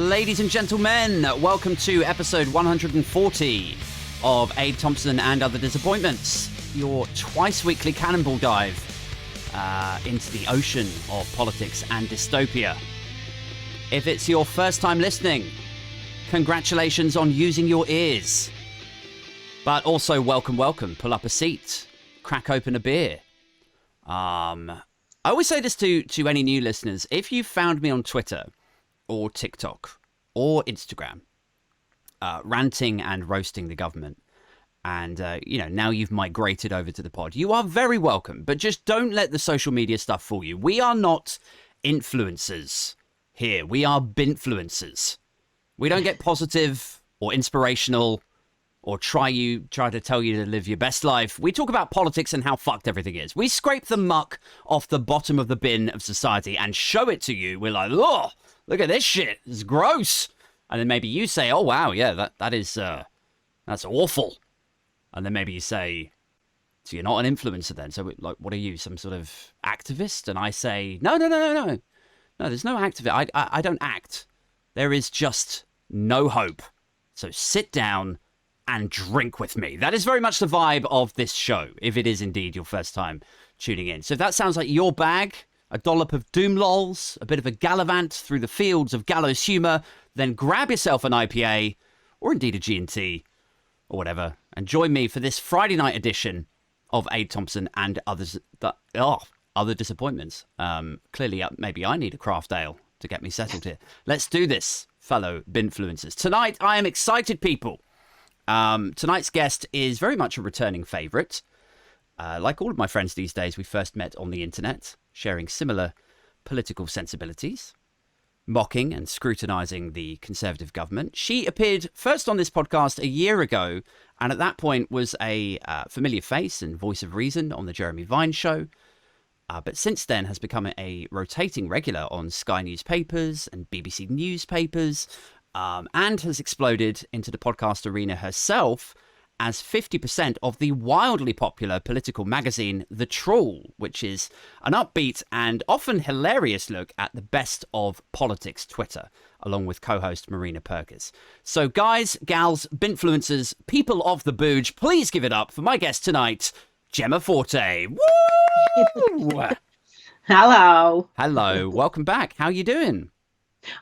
Ladies and gentlemen, welcome to episode 140 of Thompsin Other Disappointments, your twice-weekly cannonball dive into the ocean of politics and dystopia. If it's your first time listening, congratulations on using your ears. But also, welcome. Pull up a seat, crack open a beer. I always say this to any new listeners. If you found me on Twitter or TikTok or Instagram, ranting and roasting the government, and now you've migrated over to the pod, you are very welcome. But just don't let the social media stuff fool you. We are not influencers here. We are binfluencers. We don't get positive or inspirational or try to tell you to live your best life. We talk about politics and how fucked everything is. We scrape the muck off the bottom of the bin of society and show it to you. We're like, oh, look at this shit. It's gross. And then maybe you say, oh, wow, yeah, that's awful. And then maybe you say, so you're not an influencer then. So like, what are you, some sort of activist? And I say, no. No, there's no activist. I don't act. There is just no hope. So sit down and drink with me. That is very much the vibe of this show, if it is indeed your first time tuning in. So if that sounds like your bag, a dollop of doom lols, a bit of a gallivant through the fields of gallows humour, then grab yourself an IPA, or indeed a G&T, or whatever, and join me for this Friday night edition of Thompsin and Other Disappointments. Clearly, maybe I need a craft ale to get me settled here. Let's do this, fellow binfluencers. Tonight, I am excited, people. Tonight's guest is very much a returning favourite. Like all of my friends these days, we first met on the internet, sharing similar political sensibilities, mocking and scrutinising the Conservative government. She appeared first on this podcast a year ago, and at that point was a familiar face and voice of reason on the Jeremy Vine show. But since then has become a rotating regular on Sky newspapers and BBC newspapers, and has exploded into the podcast arena herself as 50% of the wildly popular political magazine The Trawl, which is an upbeat and often hilarious look at the best of politics Twitter, along with co-host Marina Purkiss. So guys, gals, binfluencers, people of the booge, please give it up for my guest tonight, Jemma Forte. Woo! Hello, welcome back. How you doing?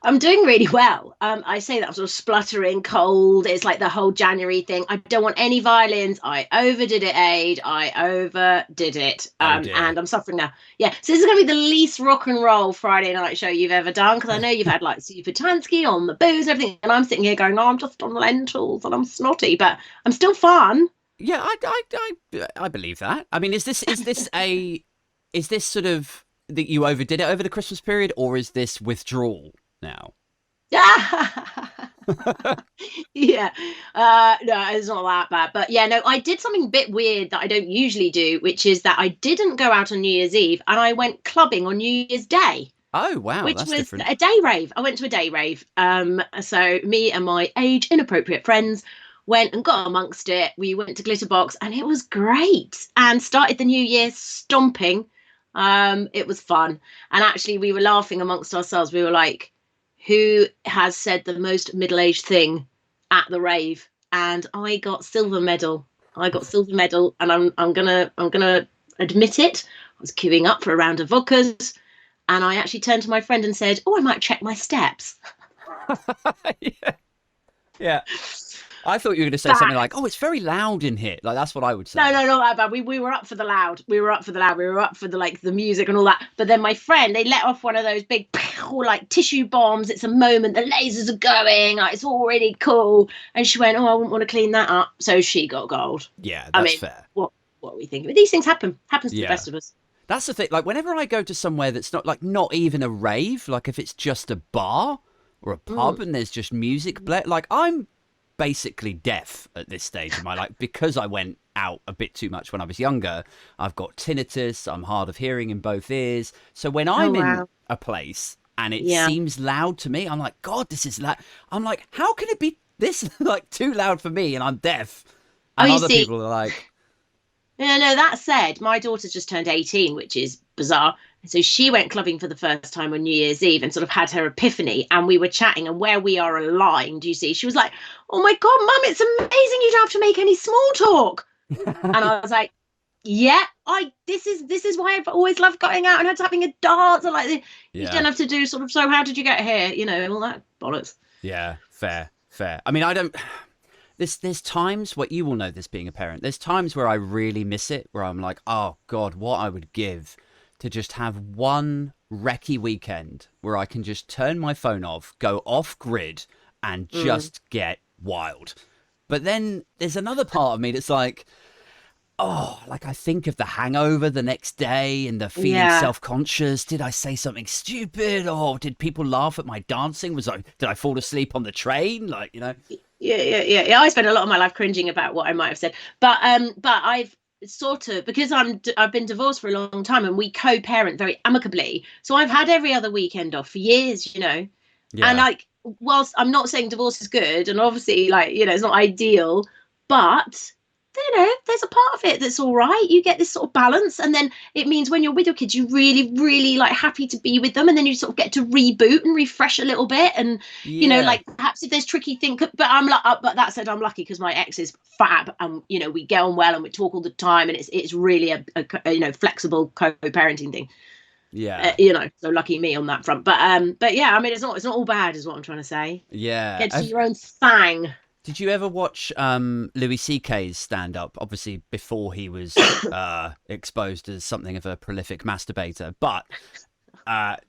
I'm doing really well. I say that I'm sort of spluttering cold. It's like the whole January thing. I don't want any violins. I overdid it, I overdid it. And I'm suffering now. Yeah. So this is going to be the least rock and roll Friday night show you've ever done, because I know you've had like Super Tansky on the booze and everything. And I'm sitting here going, oh, I'm just on lentils and I'm snotty, but I'm still fun. Yeah, I believe that. I mean, is this sort of that you overdid it over the Christmas period, or is this withdrawal now? Yeah. No, it's not that bad. But yeah, no, I did something a bit weird that I don't usually do, which is that I didn't go out on New Year's Eve and I went clubbing on New Year's Day. Oh, wow. Which that's was different. a day rave. I went to a day rave. So me and my age inappropriate friends went and got amongst it. We went to Glitterbox and it was great, and started the new year stomping. It was fun. And actually we were laughing amongst ourselves. We were like, who has said the most middle-aged thing at the rave? And I got silver medal. And I'm gonna admit it. I was queuing up for a round of vodkas, and I actually turned to my friend and said, oh, I might check my steps. Yeah. I thought you were going to say something like, oh, it's very loud in here. Like, that's what I would say. No, not that bad. We were up for the loud. We were up for the music and all that. But then my friend, they let off one of those big, like, tissue bombs. It's a moment. The lasers are going. Like, it's all really cool. And she went, oh, I wouldn't want to clean that up. So she got gold. Yeah, that's fair. What are we thinking? But these things happen. Happens to the best of us. That's the thing. Like, whenever I go to somewhere that's not even a rave, like if it's just a bar or a pub and there's just music, like, I'm basically deaf at this stage of my life because I went out a bit too much when I was younger. I've got tinnitus. I'm hard of hearing in both ears. So when I'm in a place and it seems loud to me, I'm like, God, this is loud. I'm like, how can it be this like too loud for me? And I'm deaf. And other people are like, Yeah, no, that said, my daughter's just turned 18, which is bizarre. So she went clubbing for the first time on New Year's Eve and sort of had her epiphany. And we were chatting, and where we are aligned, you see, she was like, "Oh my God, Mum, it's amazing you don't have to make any small talk." And I was like, "Yeah, this is why I've always loved going out and having a dance and like you don't have to do sort of, so how did you get here? You know, all that bollocks." Yeah, fair. I mean, I don't. There's times where you will know this being a parent. There's times where I really miss it, where I'm like, oh God, what I would give to just have one recce weekend where I can just turn my phone off, go off grid, and just get wild. But then there's another part of me that's like, oh, like I think of the hangover the next day and the feeling self-conscious. Did I say something stupid? Or did people laugh at my dancing? Did I fall asleep on the train? Like, you know? Yeah. I spend a lot of my life cringing about what I might have said. But I've sort of, because I've been divorced for a long time and we co-parent very amicably. So I've had every other weekend off for years, you know. Yeah. And like, whilst I'm not saying divorce is good, and obviously, like, you know, it's not ideal, but you know, there's a part of it that's all right. You get this sort of balance, and then it means when you're with your kids, you really, really like happy to be with them, and then you sort of get to reboot and refresh a little bit, and you know, like perhaps if there's tricky things, but but that said, I'm lucky because my ex is fab, and you know, we get on well and we talk all the time, and it's really a you know, flexible co-parenting thing. Yeah, you know, so lucky me on that front. But yeah, I mean, it's not all bad, is what I'm trying to say. Yeah, Get to do your own thing. Did you ever watch Louis C.K.'s stand-up? Obviously, before he was exposed as something of a prolific masturbator. But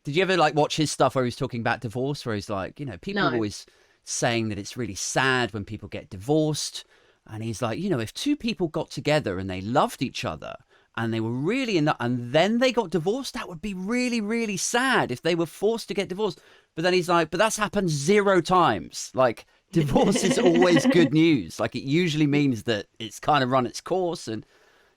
did you ever like watch his stuff where he's talking about divorce? Where he's like, you know, people are always saying that it's really sad when people get divorced, and he's like, you know, if two people got together and they loved each other and they were really in that, and then they got divorced, that would be really, really sad if they were forced to get divorced. But then he's like, but that's happened 0 times. Like, divorce is always good news. Like, it usually means that it's kind of run its course. And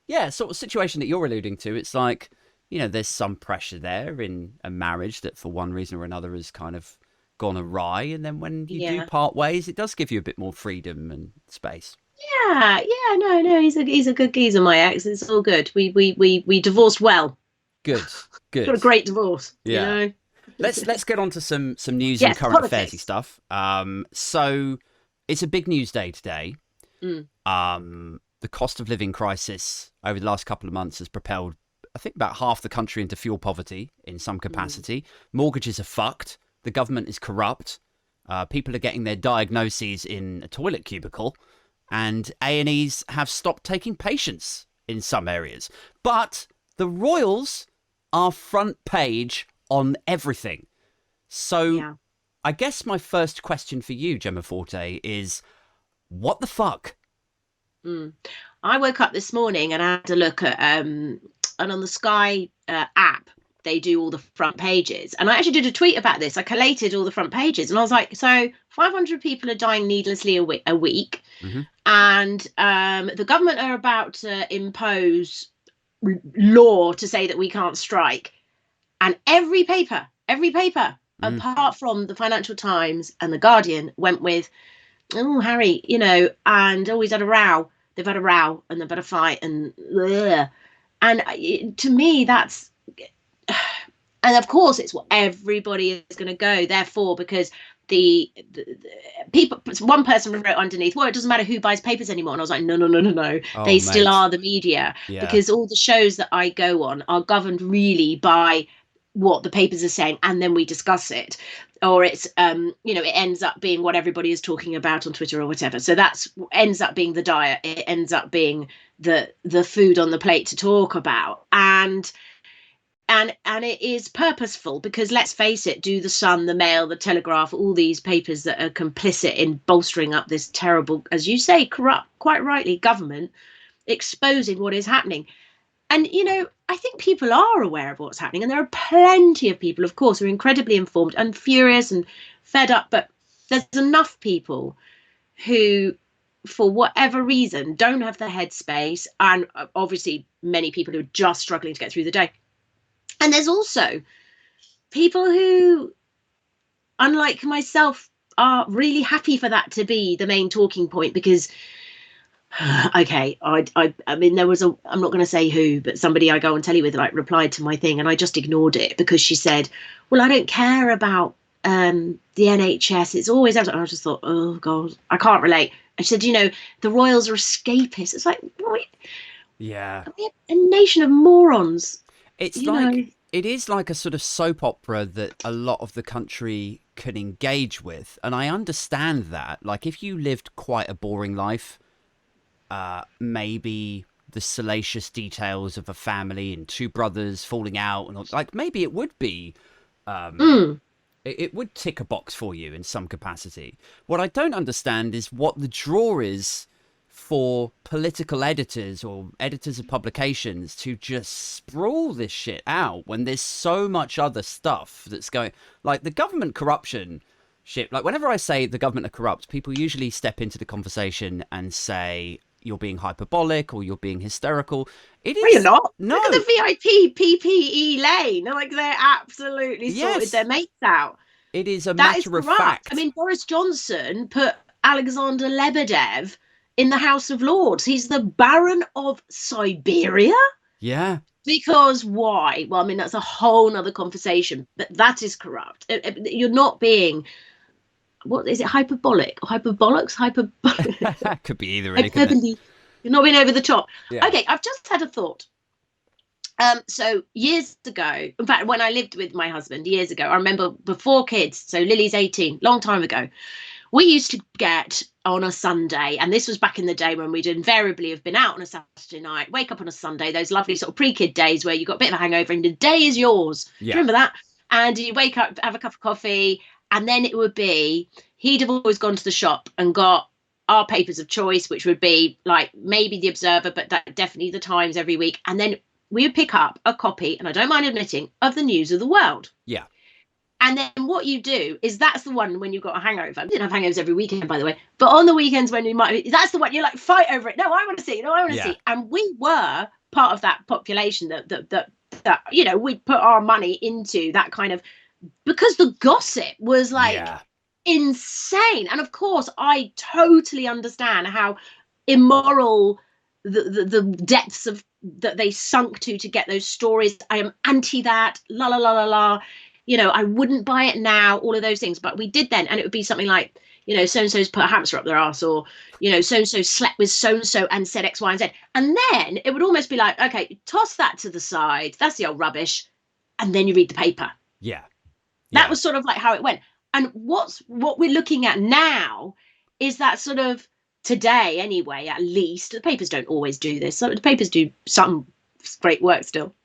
yeah, sort of situation that you're alluding to, it's like, you know, there's some pressure there in a marriage that for one reason or another has kind of gone awry. And then when you do part ways, it does give you a bit more freedom and space. Yeah, no, he's a good geezer, my ex. It's all good. We divorced well. Good. Got a great divorce. Yeah. You know? Let's get on to some news and current affairsy stuff. So it's a big news day today. The cost of living crisis over the last couple of months has propelled, I think, about half the country into fuel poverty in some capacity. Mortgages are fucked. The government is corrupt. People are getting their diagnoses in a toilet cubicle, and A&Es have stopped taking patients in some areas. But the royals are front page on everything. So I guess my first question for you, Jemma Forte, is what the fuck? I woke up this morning and I had a look at and on the Sky app they do all the front pages, and I actually did a tweet about this. I collated all the front pages and I was like, so 500 people are dying needlessly a week. And the government are about to impose law to say that we can't strike. And every paper, apart from the Financial Times and the Guardian, went with, oh, Harry, you know, and always had a row. They've had a row and they've had a fight, and ugh. And to me, that's, and of course, it's what everybody is going to go there for, because the people, one person wrote underneath, well, it doesn't matter who buys papers anymore. And I was like, no. Oh, they still are the media, because all the shows that I go on are governed really by what the papers are saying, and then we discuss it, or it's you know, it ends up being what everybody is talking about on Twitter or whatever. So that's ends up being the diet, it ends up being the food on the plate to talk about, and it is purposeful, because let's face it, do the Sun, the Mail, the Telegraph, all these papers that are complicit in bolstering up this terrible, as you say, corrupt, quite rightly, government, exposing what is happening. And, you know, I think people are aware of what's happening. And there are plenty of people, of course, who are incredibly informed and furious and fed up. But there's enough people who, for whatever reason, don't have the headspace. And obviously, many people who are just struggling to get through the day. And there's also people who, unlike myself, are really happy for that to be the main talking point, because Okay, I mean, there was I'm not going to say who, but somebody I go on telly with like replied to my thing, and I just ignored it because she said, "Well, I don't care about the NHS. It's always." And I just thought, "Oh God, I can't relate." And she said, "The royals are escapists." It's like, what? Yeah. We're a nation of morons, It's you know. like, it is like a sort of soap opera that a lot of the country can engage with. And I understand that. Like, if you lived quite a boring life, maybe the salacious details of a family and two brothers falling out, and like, maybe it would be, Mm, it would tick a box for you in some capacity. What I don't understand is what the draw is for political editors or editors of publications to just sprawl this shit out when there's so much other stuff that's going, like the government corruption shit. Like, whenever I say the government are corrupt, people usually step into the conversation and say you're being hyperbolic or you're being hysterical. It well, you're is not. no. Look at the VIP PPE lane. Like they're absolutely sorted Yes, their mates out. it is a That is matter of corrupt. I fact. mean, Boris Johnson put Alexander Lebedev in the House of Lords. He's the Baron of Siberia. Yeah. Because why? Well, I mean, that's a whole nother conversation, but that is corrupt. You're not being, what is it, hyperbolic? Hyperbolics? Could be either, really, couldn't it? Hyperbole. You're not being over the top. Yeah. Okay, I've just had a thought. So years ago, in fact, when I lived with my husband years ago, I remember before kids, so Lily's 18, long time ago, we used to get on a Sunday, and this was back in the day when we'd invariably have been out on a Saturday night, wake up on a Sunday, those lovely sort of pre-kid days where you got a bit of a hangover and the day is yours. Do you Yeah. remember that? And you wake up, have a cup of coffee, and then it would be, he'd have always gone to the shop and got our papers of choice, which would be like maybe the Observer, but definitely the Times every week. And then we would pick up a copy, and I don't mind admitting, of the News of the World. Yeah. And then what you do is that's the one when you've got a hangover. I didn't have hangovers every weekend, by the way, but on the weekends when you might, that's the one you're like, fight over it. No, I want to see. No, I want to see. And we were part of that population that we'd put our money into that kind of, because the gossip was like insane. And of course, I totally understand how immoral the depths of that they sunk to get those stories. I am anti that, la la la la la. I wouldn't buy it now, all of those things, but we did then. And it would be something like, so-and-so's put a hamster up their ass, or, so-and-so slept with so-and-so and said X, Y, and Z. And then it would almost be like, okay, toss that to the side. That's the old rubbish. And then you read the paper. Yeah. That was sort of like how it went. And what we're looking at now is that sort of today, anyway, at least, the papers don't always do this. So the papers do some great work still.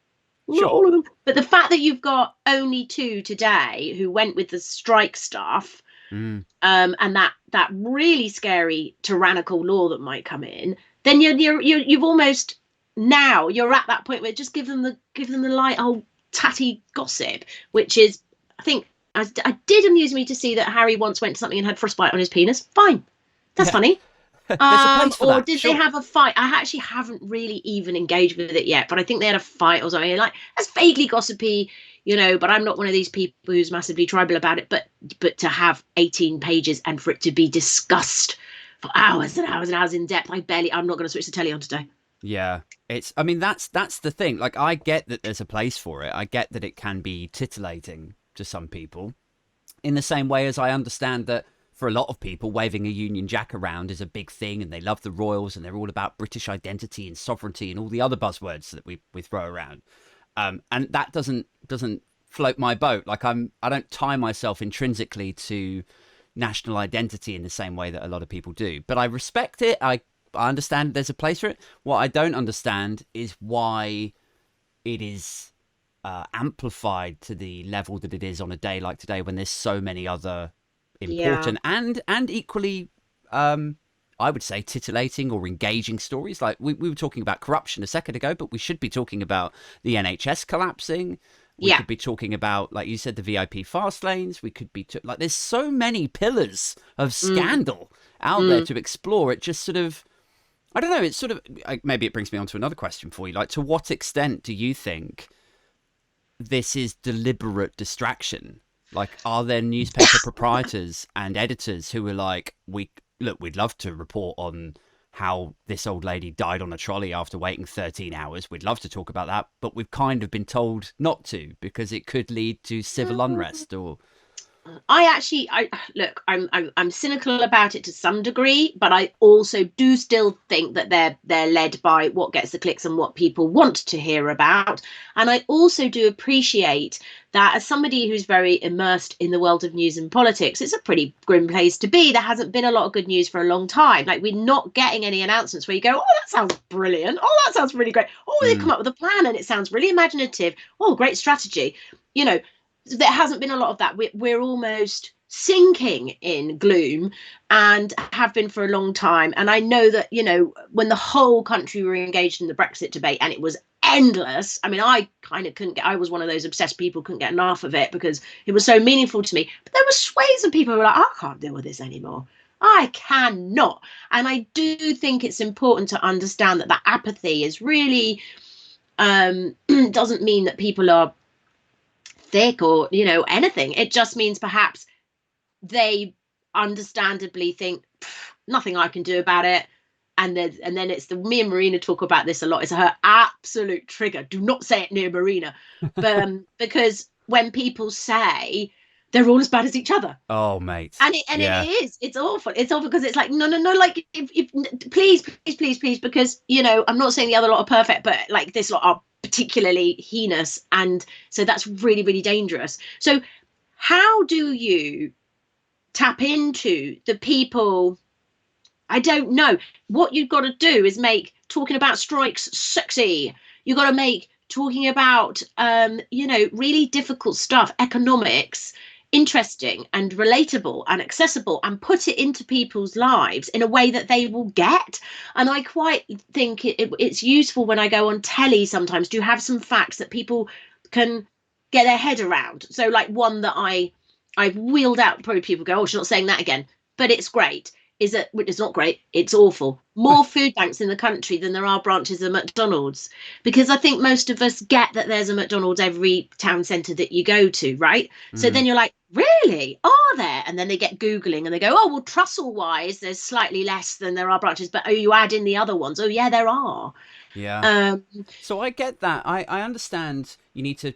Sure. Not all of them. But the fact that you've got only two today who went with the strike stuff, and that really scary tyrannical law that might come in, then you've almost, now you're at that point where just give them the light old tatty gossip, which is, I think, I did amuse me to see that Harry once went to something and had frostbite on his penis. Fine, that's funny. There's a place for or that. did they have a fight? I actually haven't really even engaged with it yet, but I think they had a fight or something. Like, that's vaguely gossipy, but I'm not one of these people who's massively tribal about it. But to have 18 pages and for it to be discussed for hours and hours and hours in depth, I'm not going to switch the telly on today. Yeah, I mean, that's the thing. Like, I get that there's a place for it. I get that it can be titillating to some people, in the same way as I understand that for a lot of people, waving a Union Jack around is a big thing, and they love the royals, and they're all about British identity and sovereignty and all the other buzzwords that we throw around. And that doesn't float my boat. Like, I don't tie myself intrinsically to national identity in the same way that a lot of people do. But I respect it. I understand there's a place for it. What I don't understand is why it is amplified to the level that it is on a day like today, when there's so many other important and equally I would say titillating or engaging stories. Like, we were talking about corruption a second ago, but we should be talking about the NHS collapsing. We could be talking about, like you said, the VIP fast lanes. We could be like, there's so many pillars of scandal out there to explore. It just sort of, I don't know, it's sort of, maybe it brings me on to another question for you. Like, to what extent do you think this is deliberate distraction? Like, are there newspaper proprietors and editors who are like, we'd love to report on how this old lady died on a trolley after waiting 13 hours. We'd love to talk about that, but we've kind of been told not to because it could lead to civil unrest or... I look, I'm cynical about it to some degree, but I also do still think that they're led by what gets the clicks and what people want to hear about. And I also do appreciate that as somebody who's very immersed in the world of news and politics, it's a pretty grim place to be. There hasn't been a lot of good news for a long time. Like, we're not getting any announcements where you go, oh, that sounds brilliant. Oh, that sounds really great. Oh, they've come up with a plan and it sounds really imaginative. Oh, great strategy. You know, there hasn't been a lot of that. We're almost sinking in gloom and have been for a long time. And I know that, you know, when the whole country were engaged in the Brexit debate and it was endless, I mean, I kind of couldn't get, I was one of those obsessed people, couldn't get enough of it because it was so meaningful to me. But there were swathes of people who were like, I can't deal with this anymore. I cannot. And I do think it's important to understand that that apathy is really doesn't mean that people are thick or, you know, anything. It just means perhaps they understandably think nothing I can do about it. And then it's me and Marina talk about this a lot. It's her absolute trigger. Do not say it near Marina. But because when people say they're all as bad as each other. Oh, mate. And it is. It's awful. It's awful because it's like, no. Like, if please, because, you know, I'm not saying the other lot are perfect, but like this lot are particularly heinous, and so that's really, really dangerous. So how do you tap into the people? I don't know. What you've got to do is make talking about strikes sexy. You've got to make talking about you know, really difficult stuff, economics, interesting and relatable and accessible, and put it into people's lives in a way that they will get. And I quite think it's useful when I go on telly sometimes to have some facts that people can get their head around. So like one that I've wheeled out, probably people go, oh, she's not saying that again, but it's great, is that it's not great, it's awful. More food banks in the country than there are branches of McDonald's, because I think most of us get that there's a McDonald's every town centre that you go to, right? So then you're like, really, are there? And then they get Googling and they go, oh, well, Trussell wise there's slightly less than there are branches, but oh, you add in the other ones, oh yeah, there are. So I get that. I understand you need to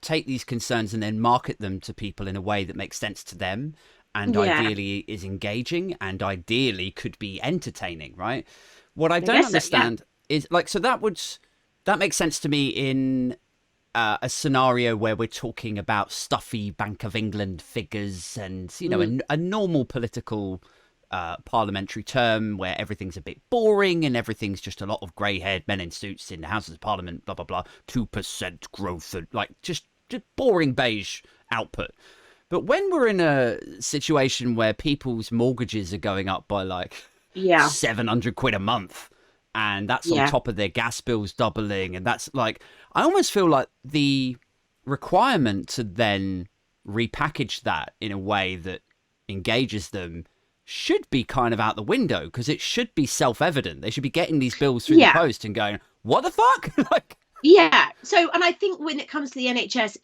take these concerns and then market them to people in a way that makes sense to them, and ideally is engaging, and ideally could be entertaining, right? What I don't understand is, like, so that makes sense to me in a scenario where we're talking about stuffy Bank of England figures and, you know, a normal political parliamentary term where everything's a bit boring and everything's just a lot of grey-haired men in suits in the Houses of Parliament, blah, blah, blah, 2% growth, and like just boring beige output. But when we're in a situation where people's mortgages are going up by like 700 quid a month, and that's on top of their gas bills doubling, and that's like, I almost feel like the requirement to then repackage that in a way that engages them should be kind of out the window, because it should be self-evident. They should be getting these bills through the post and going, what the fuck? Like, yeah. So, and I think when it comes to the NHS,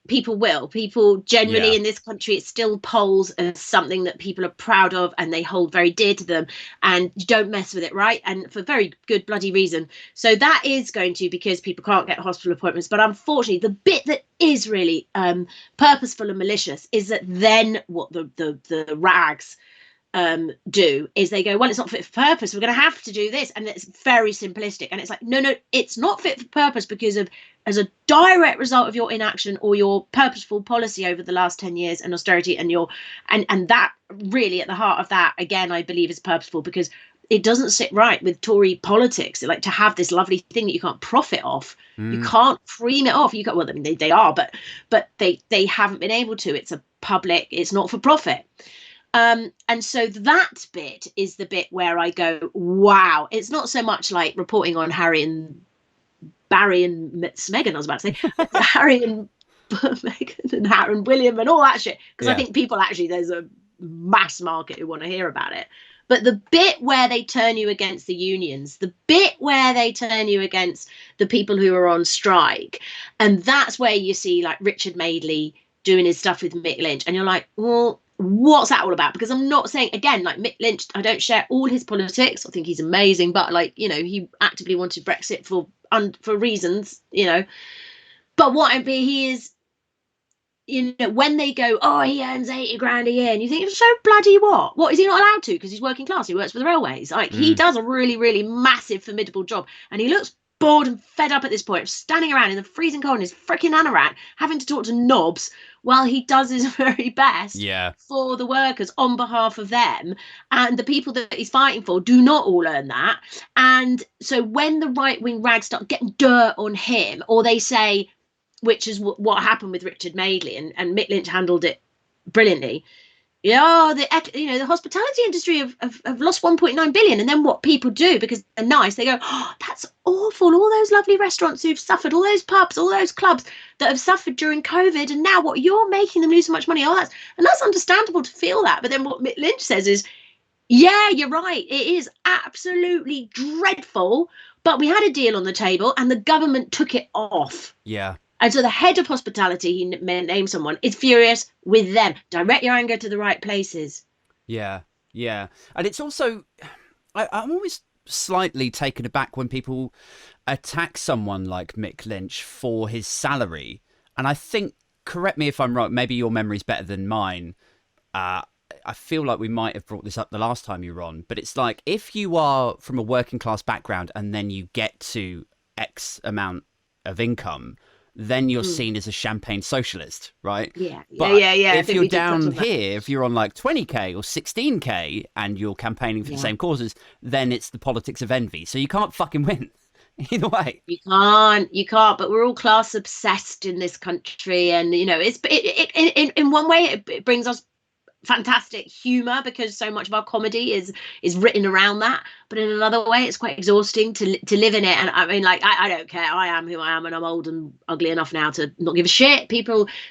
people generally in this country, it still polls as something that people are proud of and they hold very dear to them, and you don't mess with it, right? And for very good bloody reason. So that is going to, because people can't get hospital appointments. But unfortunately, the bit that is really purposeful and malicious is that then what the rags do is they go, well, it's not fit for purpose, we're going to have to do this, and it's very simplistic, and it's like, no, it's not fit for purpose because of, as a direct result of your inaction or your purposeful policy over the last 10 years and austerity, and and that really at the heart of that, again, I believe is purposeful, because it doesn't sit right with Tory politics, like to have this lovely thing that you can't profit off. You can't cream it off. You can't, well, I mean, they are, but they haven't been able to. It's a public, it's not for profit. And so that bit is the bit where I go, wow. It's not so much like reporting on Harry and Barry and Meghan, I was about to say, Harry and Meghan and Harry and William and all that shit. Because I think people actually, there's a mass market who want to hear about it. But the bit where they turn you against the unions, the bit where they turn you against the people who are on strike, and that's where you see like Richard Madeley doing his stuff with Mick Lynch, and you're like, well, what's that all about? Because I'm not saying, again, like Mick Lynch, I don't share all his politics. I think he's amazing, but like, you know, he actively wanted Brexit for reasons, you know. But he is, you know, when they go, oh, he earns 80 grand a year, and you think, so bloody what is he not allowed to? Because he's working class, he works for the railways. Like, he does a really, really massive, formidable job, and he looks bored and fed up at this point of standing around in the freezing cold in his freaking anorak, having to talk to knobs while he does his very best for the workers on behalf of them. And the people that he's fighting for do not all earn that. And so when the right-wing rags start getting dirt on him, or they say, which is what happened with Richard Madeley, and Mick Lynch handled it brilliantly. Yeah, the hospitality industry have lost 1.9 billion. And then what people do, because they're nice, they go, oh, that's awful. All those lovely restaurants who've suffered, all those pubs, all those clubs that have suffered during COVID, and now what, you're making them lose so much money. Oh, that's understandable to feel that. But then what Mick Lynch says is, yeah, you're right. It is absolutely dreadful. But we had a deal on the table and the government took it off. Yeah. And so the head of hospitality, he named someone, is furious with them. Direct your anger to the right places. Yeah, yeah. And it's also, I'm always slightly taken aback when people attack someone like Mick Lynch for his salary. And I think, correct me if I'm wrong, maybe your memory's better than mine. I feel like we might have brought this up the last time you were on. But it's like, if you are from a working class background and then you get to X amount of income, then you're seen as a champagne socialist, right? Yeah. If you're down here, if you're on like 20k or 16k and you're campaigning for the same causes, then it's the politics of envy. So you can't fucking win either way. You can't. But we're all class obsessed in this country, and you know, in one way it brings us fantastic humor because so much of our comedy is written around that, but in another way it's quite exhausting to live in it. And I mean, like, I don't care, I am who I am, and I'm old and ugly enough now to not give a shit.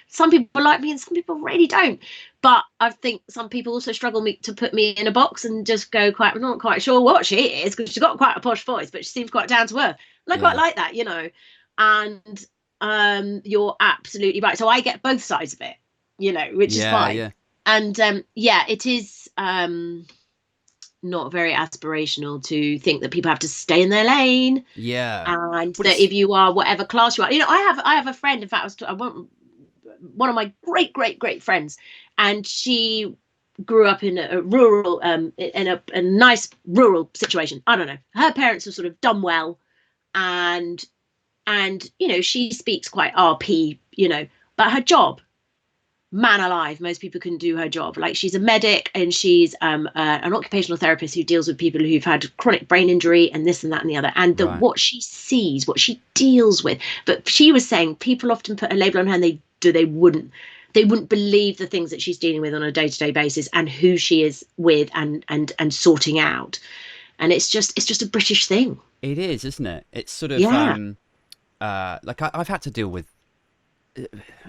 Some people like me and some people really don't, but I think some people also struggle to put me in a box and just go, I'm not quite sure what she is, because she's got quite a posh voice but she seems quite down to earth, and I quite like that, you know. And you're absolutely right, so I get both sides of it, you know, which is fine. And it is not very aspirational to think that people have to stay in their lane. Yeah. And that if you are whatever class you are, you know, I have a friend, in fact, one of my great friends, and she grew up in a rural, in a nice rural situation. I don't know. Her parents have sort of done well, and you know, she speaks quite RP, you know, but her job, man alive, most people can do her job. Like, she's a medic, and she's an occupational therapist who deals with people who've had chronic brain injury and this and that and the other, and what she sees, what she deals with. But she was saying people often put a label on her, and they wouldn't believe the things that she's dealing with on a day-to-day basis, and who she is with and sorting out. And it's just a British thing. It is, isn't it? It's sort of like I've had to deal with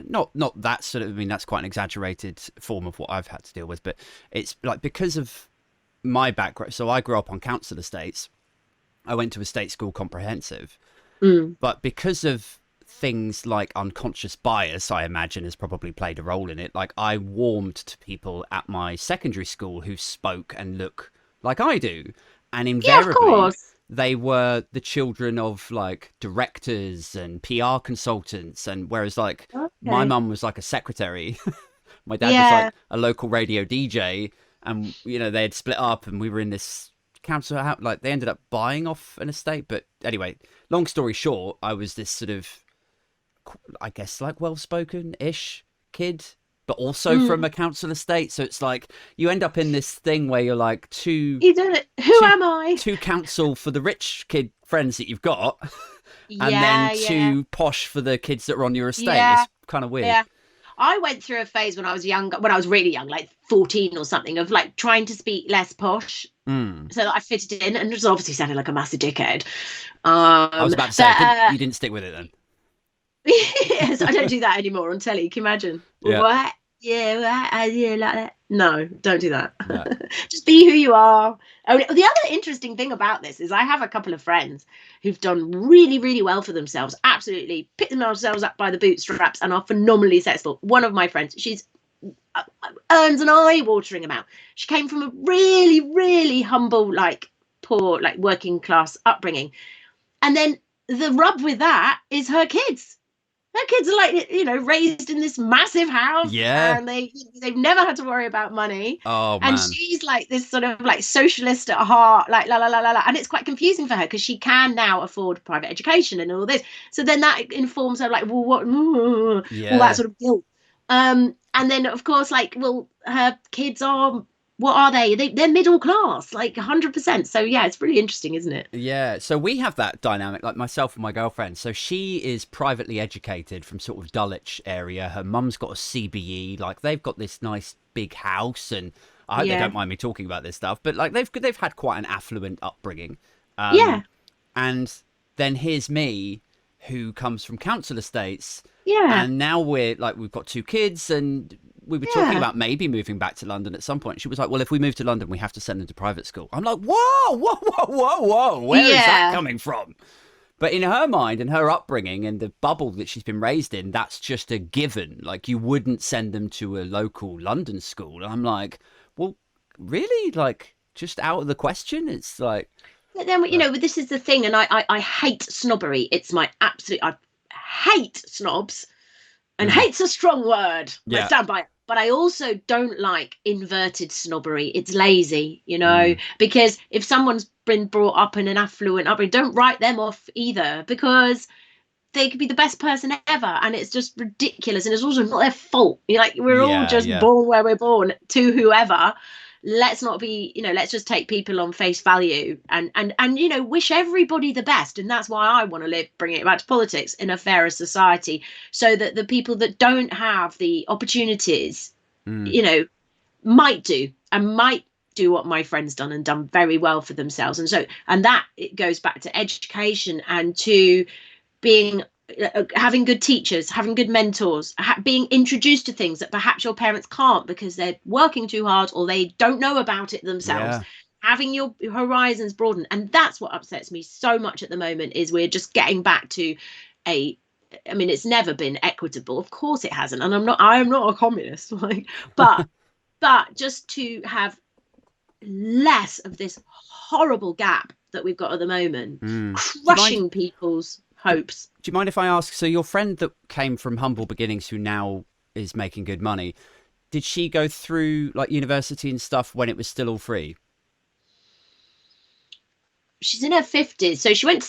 not that sort of, I mean, that's quite an exaggerated form of what I've had to deal with, but it's like, because of my background. So I grew up on council estates. I went to a state school comprehensive, but because of things like unconscious bias, I imagine, has probably played a role in it. Like, I warmed to people at my secondary school who spoke and look like I do, and invariably they were the children of like directors and PR consultants, and whereas like my mum was like a secretary, my dad was like a local radio DJ, and you know, they had split up, and we were in this council house, like they ended up buying off an estate. But anyway, long story short, I was this sort of, I guess, like well-spoken-ish kid, but also from a council estate. So it's like you end up in this thing where you're like who am I? Too council for the rich kid friends that you've got, and then too posh for the kids that are on your estate. It's kind of weird. Yeah. I went through a phase when I was younger, when I was really young, like 14 or something, of like trying to speak less posh so that I fitted in, and just obviously sounded like a massive dickhead. I was about to say, you didn't stick with it then. Yes, I don't do that anymore on telly. Can you imagine? What? Yeah, like that. No, don't do that. No. Just be who you are. Oh, the other interesting thing about this is I have a couple of friends who've done really, really well for themselves. Absolutely picked themselves up by the bootstraps and are phenomenally successful. One of my friends, she's earns an eye-watering amount. She came from a really, really humble, like poor, like working class upbringing. And then the rub with that is her kids. Her kids are like, raised in this massive house, Yeah. and they've never had to worry about money. Oh And man. she's like this sort of like socialist at heart, like la la la la la. And it's quite confusing for her because she can now afford private education and all this. So then that informs her, like, well, what, all that sort of guilt. And then of course, like, well, her kids are, what are they? They're middle class, like 100%. So yeah, it's really interesting, isn't it? Yeah, so we have that dynamic, like myself and my girlfriend. So she is privately educated from sort of Dulwich area. Her mum's got a CBE, like they've got this nice big house, and I hope they don't mind me talking about this stuff, but like they've had quite an affluent upbringing. Yeah. And then here's me, who comes from council estates. Yeah. And now we've got 2 kids, and we were talking about maybe moving back to London at some point. She was like, well, if we move to London, we have to send them to private school. I'm like, whoa. Where is that coming from? But in her mind and her upbringing and the bubble that she's been raised in, that's just a given. Like, you wouldn't send them to a local London school. And I'm like, well, really? Like, just out of the question? It's like... But then, this is the thing, and I hate snobbery. It's my absolute... I hate snobs. And hate's a strong word. I stand by it. But I also don't like inverted snobbery. It's lazy, because if someone's been brought up in an affluent upbringing, don't write them off either, because they could be the best person ever, and it's just ridiculous, and it's also not their fault. We're all just born where we're born to whoever. Let's not be, let's just take people on face value and wish everybody the best. And that's why I want to live, bringing it back to politics, in a fairer society, so that the people that don't have the opportunities, might do what my friend's done and done very well for themselves. And that it goes back to education and to being, having good teachers, having good mentors, being introduced to things that perhaps your parents can't because they're working too hard or they don't know about it themselves. Having your horizons broaden. And that's what upsets me so much at the moment, is we're just getting back to it's never been equitable. Of course it hasn't. And I am not a communist, but just to have less of this horrible gap that we've got at the moment, crushing people's hopes. Do you mind if I ask, so your friend that came from humble beginnings, who now is making good money, did she go through like university and stuff when it was still all free? She's in her 50s, so she went to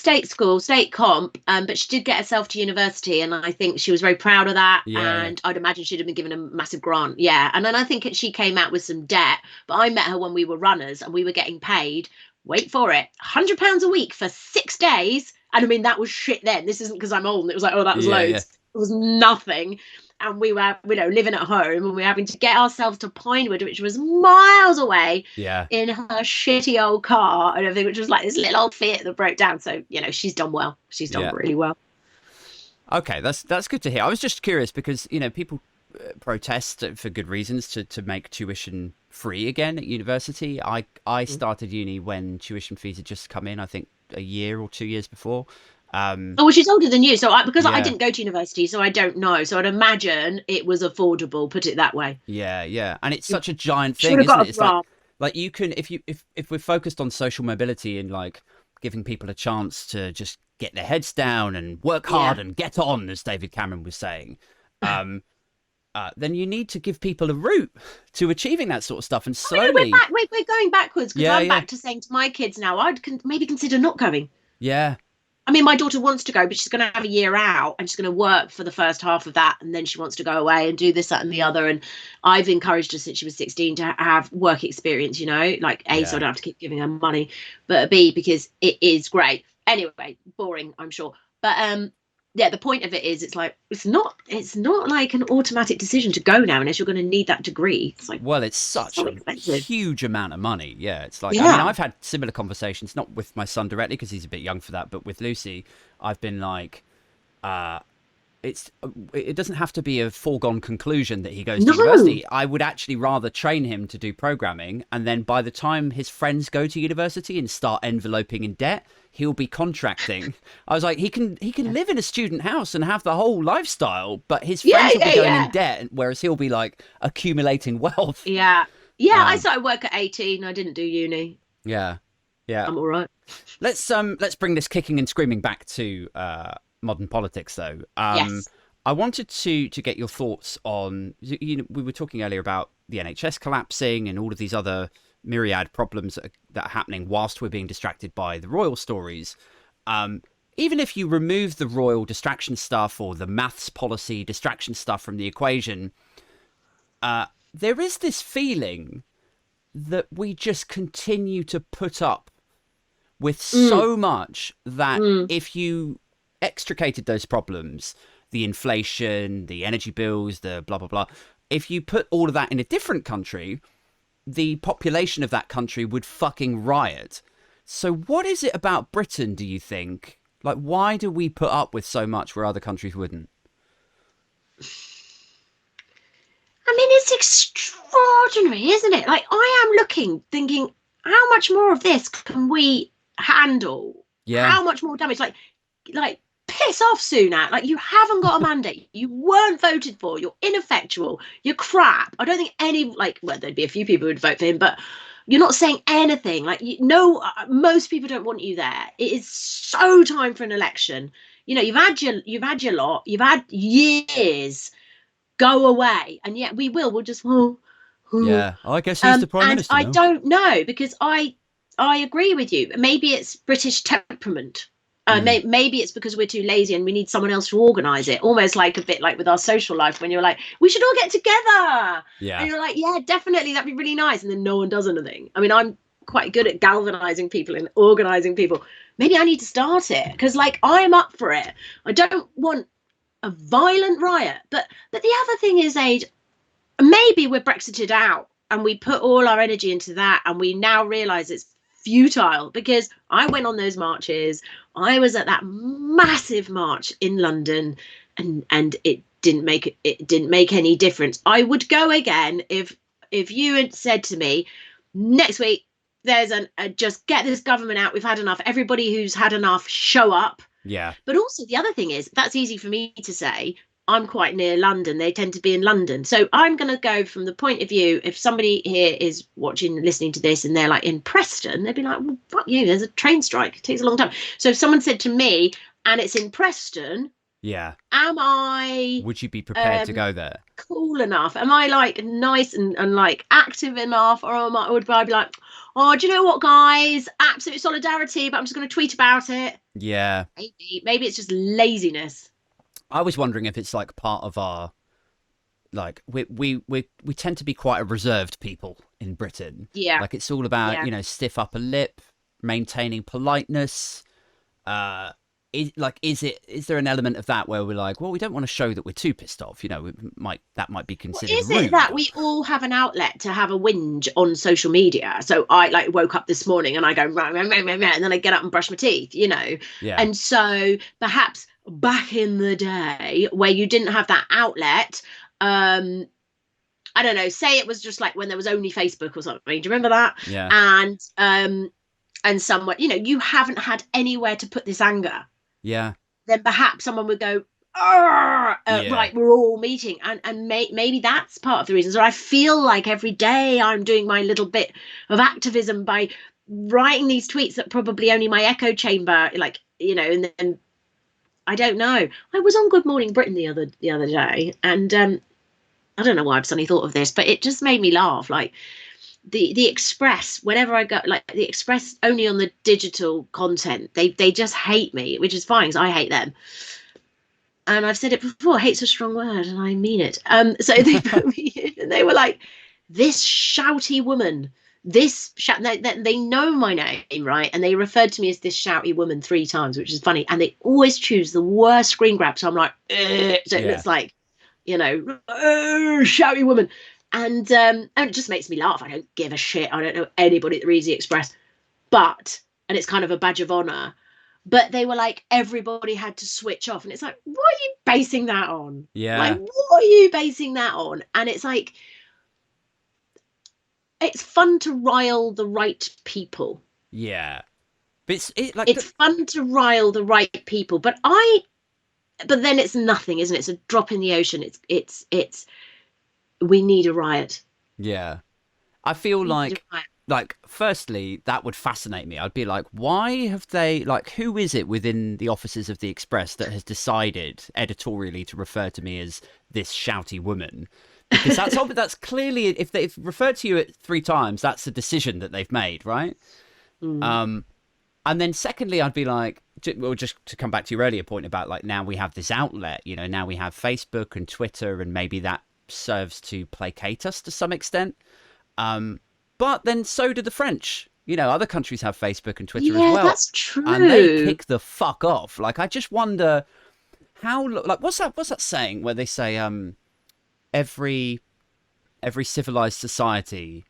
state comp, but she did get herself to university, and I think she was very proud of that. And I'd imagine she'd have been given a massive grant. And then I think she came out with some debt, but I met her when we were runners and we were getting paid, wait for it, £100 a week for 6 days. And I mean, that was shit then. This isn't because I'm old and it was like, oh, that was loads. It was nothing. And we were, living at home, and we were having to get ourselves to Pinewood, which was miles away, in her shitty old car and everything, which was like this little old Fiat that broke down. So, she's done well. She's done really well. Okay, that's good to hear. I was just curious because, people protest for good reasons to make tuition free again at university. I started uni when tuition fees had just come in, I think a year or 2 years before. She's older than you, so I didn't go to university, so I don't know. So I'd imagine it was affordable, put it that way. And it's such a giant thing, isn't it? It's like you can, if we're focused on social mobility and like giving people a chance to just get their heads down and work hard and get on, as David Cameron was saying, then you need to give people a route to achieving that sort of stuff. And slowly we're going backwards, because I'm back to saying to my kids now, I'd maybe consider not going. I mean, my daughter wants to go, but she's going to have a year out and she's going to work for the first half of that. And then she wants to go away and do this, that and the other. And I've encouraged her since she was 16 to have work experience, like A, so I don't have to keep giving her money, but B, because it is great. Anyway, boring, I'm sure. But the point of it is, it's like, it's not like an automatic decision to go now unless you're going to need that degree. It's like, well, it's such a huge amount of money. It's like, I mean, I've had similar conversations, not with my son directly because he's a bit young for that, but with Lucy, I've been like, it doesn't have to be a foregone conclusion that he goes to No. university. I would actually rather train him to do programming, and then by the time his friends go to university and start enveloping in debt, he'll be contracting. I was like, he can live in a student house and have the whole lifestyle, but his friends will be going in debt, whereas he'll be like accumulating wealth. Yeah. I started work at 18. I didn't do uni. Yeah. I'm all right. Let's bring this kicking and screaming back to modern politics, though. Yes. I wanted to get your thoughts on, we were talking earlier about the NHS collapsing and all of these other myriad problems that are happening whilst we're being distracted by the royal stories. Even if you remove the royal distraction stuff or the maths policy distraction stuff from the equation, there is this feeling that we just continue to put up with so much that if you extricated those problems, the inflation, the energy bills, the blah, blah, blah, if you put all of that in a different country, the population of that country would fucking riot. So what is it about Britain, do you think? Like, why do we put up with so much where other countries wouldn't? I mean, it's extraordinary, isn't it? Like, I am thinking, how much more of this can we handle? Yeah. How much more damage? Like piss off, Sunak. Like, you haven't got a mandate. You weren't voted for. You're ineffectual. You're crap. I don't think there'd be a few people who'd vote for him, but you're not saying anything. Like, most people don't want you there. It is so time for an election. You know, you've had your lot. You've had years. Go away, and yet we'll just yeah. I guess he's the prime minister. I don't know, because I agree with you. Maybe it's British temperament. Maybe it's because we're too lazy and we need someone else to organise it. Almost like a bit like with our social life, when you're like, we should all get together. Yeah. And you're like, yeah, definitely, that'd be really nice. And then no one does anything. I mean, I'm quite good at galvanising people and organising people. Maybe I need to start it, because like, I'm up for it. I don't want a violent riot. But the other thing is, Ade, maybe we're Brexited out and we put all our energy into that, and we now realise it's futile, because I went on those marches. I was at that massive march in London, and it didn't make any difference. I would go again if you had said to me, next week there's just get this government out, we've had enough, everybody who's had enough, show up. Yeah. But also the other thing is, that's easy for me to say. I'm quite near London. They tend to be in London. So I'm going to go from the point of view, if somebody here is watching, listening to this, and they're like in Preston, they'd be like, well, fuck you, there's a train strike. It takes a long time. So if someone said to me, and it's in Preston, yeah, would you be prepared to go there? Cool enough? Am I like nice and like active enough? Or would I be like, oh, do you know what, guys? Absolute solidarity, but I'm just going to tweet about it. Yeah. Maybe it's just laziness. I was wondering if it's like part of our, like, we tend to be quite a reserved people in Britain. Yeah. Like, it's all about, stiff upper lip, maintaining politeness. Is there an element of that where we're like, well, we don't want to show that we're too pissed off? You know, that might be considered rude. Is it that we all have an outlet to have a whinge on social media? So I like woke up this morning and I go, rah, rah, rah, rah, rah, and then I get up and brush my teeth, you know? Yeah. And so perhaps back in the day where you didn't have that outlet, I don't know, say it was just like when there was only Facebook or something. Do you remember that? Yeah. And someone, you haven't had anywhere to put this anger. Yeah. Then perhaps someone would go, right, we're all meeting. And maybe that's part of the reason. So I feel like every day I'm doing my little bit of activism by writing these tweets that probably only my echo chamber, like, and then I don't know. I was on Good Morning Britain the other day, and I don't know why I've suddenly thought of this, but it just made me laugh. Like the Express, whenever I go, like the Express only on the digital content, they just hate me, which is fine because I hate them. And I've said it before, hate's a strong word, and I mean it. So they put me in, and they were like, this shouty woman. They know my name, right? And they referred to me as this shouty woman 3 times, which is funny. And they always choose the worst screen grab. So I'm like, so it looks like, shouty woman. And it just makes me laugh. I don't give a shit. I don't know anybody that reads the Express. And it's kind of a badge of honor. but they were like, everybody had to switch off. And it's like, what are you basing that on? Yeah. Like, what are you basing that on? And it's like, it's fun to rile the right people. Yeah. But it's fun to rile the right people. But then it's nothing, isn't it? It's a drop in the ocean. It's we need a riot. Yeah. I feel like firstly, that would fascinate me. I'd be like, why have they, like, who is it within the offices of the Express that has decided editorially to refer to me as this shouty woman? Because that's clearly, if they've referred to you 3 times, that's a decision that they've made, right? And then secondly, I'd be like, well, just to come back to your earlier point about, like, now we have this outlet, you know, now we have Facebook and Twitter, and maybe that serves to placate us to some extent. But then so do the French. You know, other countries have Facebook and Twitter as well. Yeah, that's true. And they kick the fuck off. Like, I just wonder how, like, what's that saying where they say every civilized society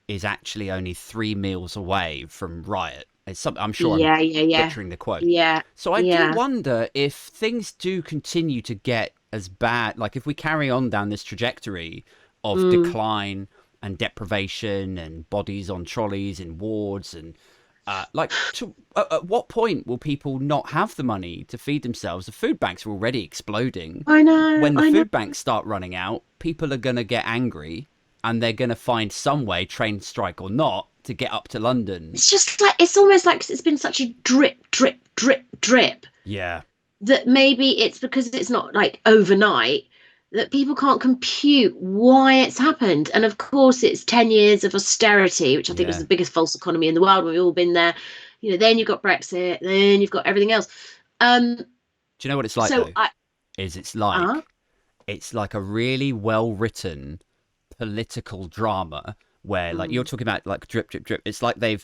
is actually only 3 meals away from riot. It's something, I'm sure I'm butchering the quote. Yeah. So I do wonder if things do continue to get as bad, like if we carry on down this trajectory of decline and deprivation and bodies on trolleys in wards, and at what point will people not have the money to feed themselves? The food banks are already exploding. I know. When the food banks start running out, people are going to get angry, and they're going to find some way, train strike or not, to get up to London. It's just like, it's almost like it's been such a drip, drip, drip, drip. Yeah. That maybe it's because it's not like overnight that people can't compute why it's happened. And of course, it's 10 years of austerity, which I think was the biggest false economy in the world. We've all been there. You know, then you've got Brexit, then you've got everything else. Do you know what it's like, it's like a really well-written political drama where, like, you're talking about, like, drip, drip, drip. It's like they've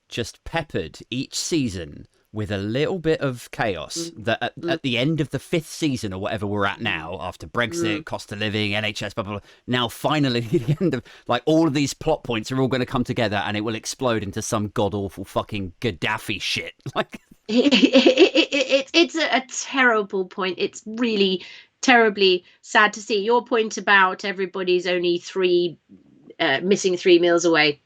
just peppered each season with a little bit of chaos that at the end of the 5th season or whatever we're at now, after Brexit, cost of living, NHS, blah, blah, blah, now finally the end of, like, all of these plot points are all going to come together and it will explode into some god-awful fucking Gaddafi shit. Like, it's a terrible point. It's really terribly sad to see. Your point about everybody's only missing 3 meals away,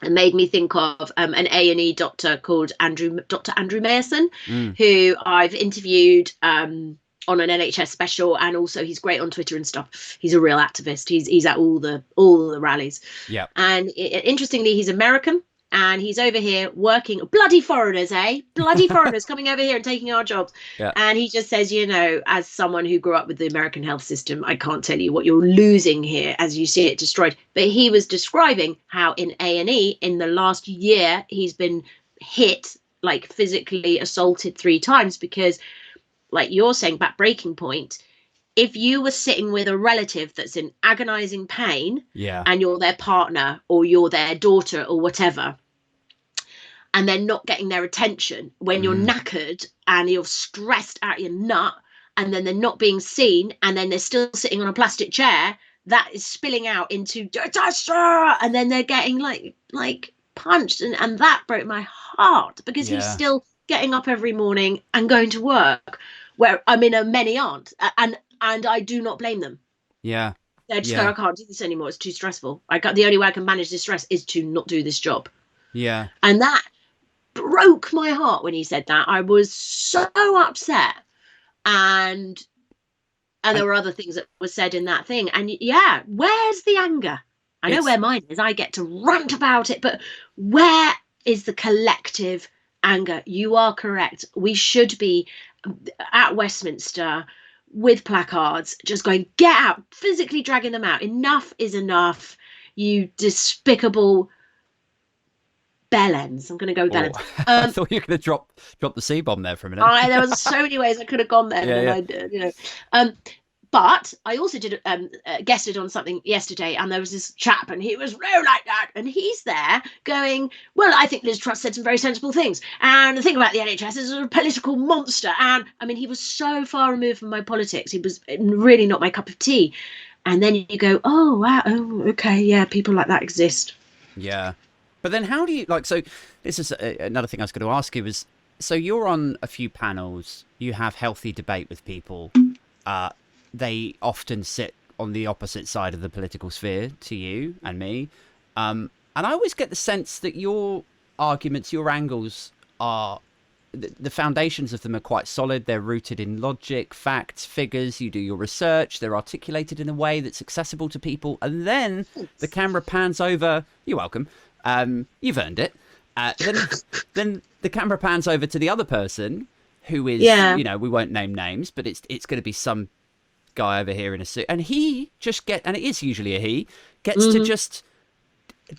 and made me think of an A&E doctor called Dr. Andrew Mayerson, who I've interviewed on an NHS special, and also he's great on Twitter and stuff. He's a real activist. He's at all the rallies. Yeah. And interestingly, he's American, and he's over here working. Bloody foreigners, eh? Bloody foreigners coming over here and taking our jobs. Yeah. And he just says, you know, as someone who grew up with the American health system, I can't tell you what you're losing here as you see it destroyed. But he was describing how in A&E in the last year, he's been hit, like physically assaulted 3 times because, like you're saying, back breaking point, if you were sitting with a relative that's in agonizing pain, and you're their partner or you're their daughter or whatever, and they're not getting their attention when you're knackered and you're stressed out your nut, and then they're not being seen, and then they're still sitting on a plastic chair, that is spilling out into disaster, and then they're getting like punched, and that broke my heart because he's still getting up every morning and going to work, where I mean many aren't, and I do not blame them. Yeah. They're just going, I can't do this anymore. It's too stressful. The only way I can manage this stress is to not do this job. Yeah. And that broke my heart when he said that. I was so upset. And there were other things that were said in that thing. And where's the anger? I know where mine is. I get to rant about it. But where is the collective anger? You are correct. We should be at Westminster with placards, just going, get out, physically dragging them out. Enough is enough, you despicable bellends. I'm going to go bellends. I thought you were going to drop the C-bomb there for a minute. There was so many ways I could have gone there. I did, you know. But I also did guested on something yesterday, and there was this chap, and he was real like that, and he's there going, well, I think Liz Truss said some very sensible things, and the thing about the NHS is a political monster, and I mean, he was so far removed from my politics. He was really not my cup of tea. And then you go, oh wow, oh okay, yeah, people like that exist. Yeah. But then how do you, like, so this is another thing I was going to ask you is, so you're on a few panels, you have healthy debate with people. They often sit on the opposite side of the political sphere to you and me. And I always get the sense that your arguments, your angles are, the foundations of them are quite solid. They're rooted in logic, facts, figures. You do your research. They're articulated in a way that's accessible to people. And then the camera pans over. You're welcome. You've earned it. Then the camera pans over to the other person who is, you know, we won't name names, but it's going to be some guy over here in a suit. And he just and it is usually a he, gets to just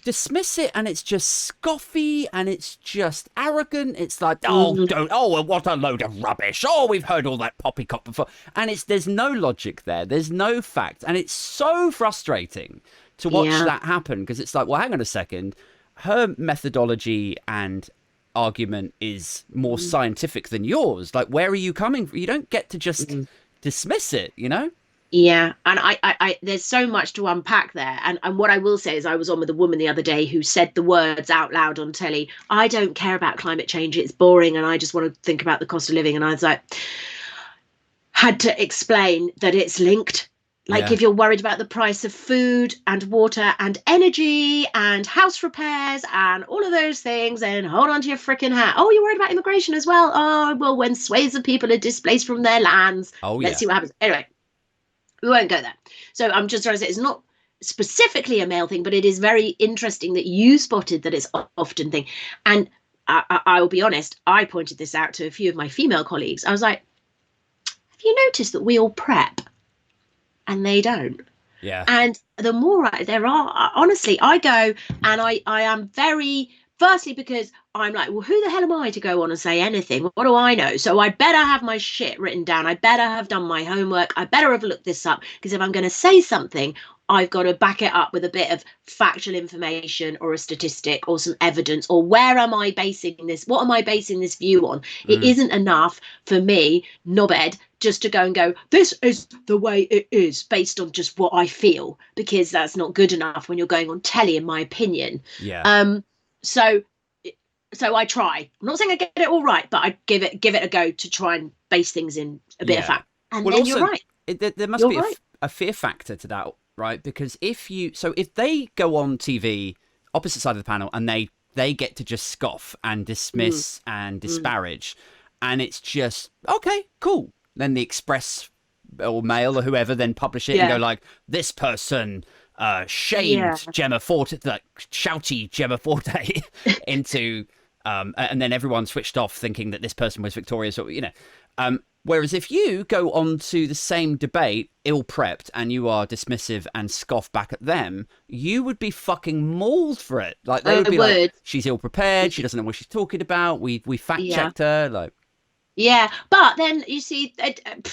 dismiss it, and it's just scoffy and it's just arrogant. It's like, what a load of rubbish. Oh, we've heard all that poppycock before. And there's no logic there. There's no fact. And it's so frustrating to watch that happen, because it's like, well, hang on a second. Her methodology and argument is more scientific than yours. Like, where are you coming from? You don't get to just dismiss it, you know? Yeah, and I there's so much to unpack there. And what I will say is, I was on with a woman the other day who said the words out loud on telly, I don't care about climate change, it's boring, and I just want to think about the cost of living. And I was like, had to explain that it's linked. Like, if you're worried about the price of food and water and energy and house repairs and all of those things, then hold on to your freaking hat. Oh, you're worried about immigration as well? Oh, well, when swathes of people are displaced from their lands, let's see what happens. Anyway, we won't go there. So I'm just trying to say, it's not specifically a male thing, but it is very interesting that you spotted that it's often thing. And I will be honest, I pointed this out to a few of my female colleagues. I was like, have you noticed that we all prep? And they don't. Yeah. And the more there are, honestly, I go and I am very, firstly, because I'm like, well, who the hell am I to go on and say anything? What do I know? So I better have my shit written down. I better have done my homework. I better have looked this up, because if I'm going to say something, I've got to back it up with a bit of factual information or a statistic or some evidence, or where am I basing this? What am I basing this view on? It isn't enough for me, knobhead, just to go and go, this is the way it is based on just what I feel, because that's not good enough when you're going on telly, in my opinion. Yeah. So I try. I'm not saying I get it all right, but I give it a go to try and base things in a bit of fact. And then also, you're right. There must be a fear factor to that, right? Because if they go on TV, opposite side of the panel, and they get to just scoff and dismiss and disparage, and it's just, okay, cool. Then the Express or Mail or whoever then publish it and go like, this person shamed Jemma Forte, like shouty Jemma Forte into, and then everyone switched off thinking that this person was victorious, or, you know. Whereas if you go on to the same debate, ill-prepped, and you are dismissive and scoff back at them, you would be fucking mauled for it. Like, they would be like, she's ill-prepared, she doesn't know what she's talking about, we fact-checked her, like... Yeah, but then you see,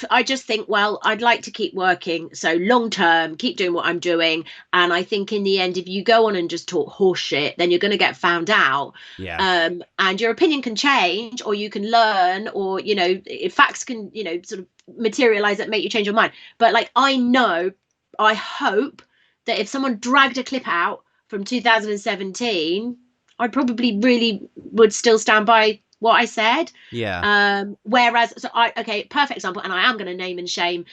I just think, well, I'd like to keep working. So long term, keep doing what I'm doing. And I think in the end, if you go on and just talk horse shit, then you're going to get found out. Yeah. And your opinion can change, or you can learn, or, you know, facts can, you know, sort of materialize that make you change your mind. But like, I hope that if someone dragged a clip out from 2017, I probably really would still stand by what I said. Yeah. Whereas, perfect example, and I am going to name and shame.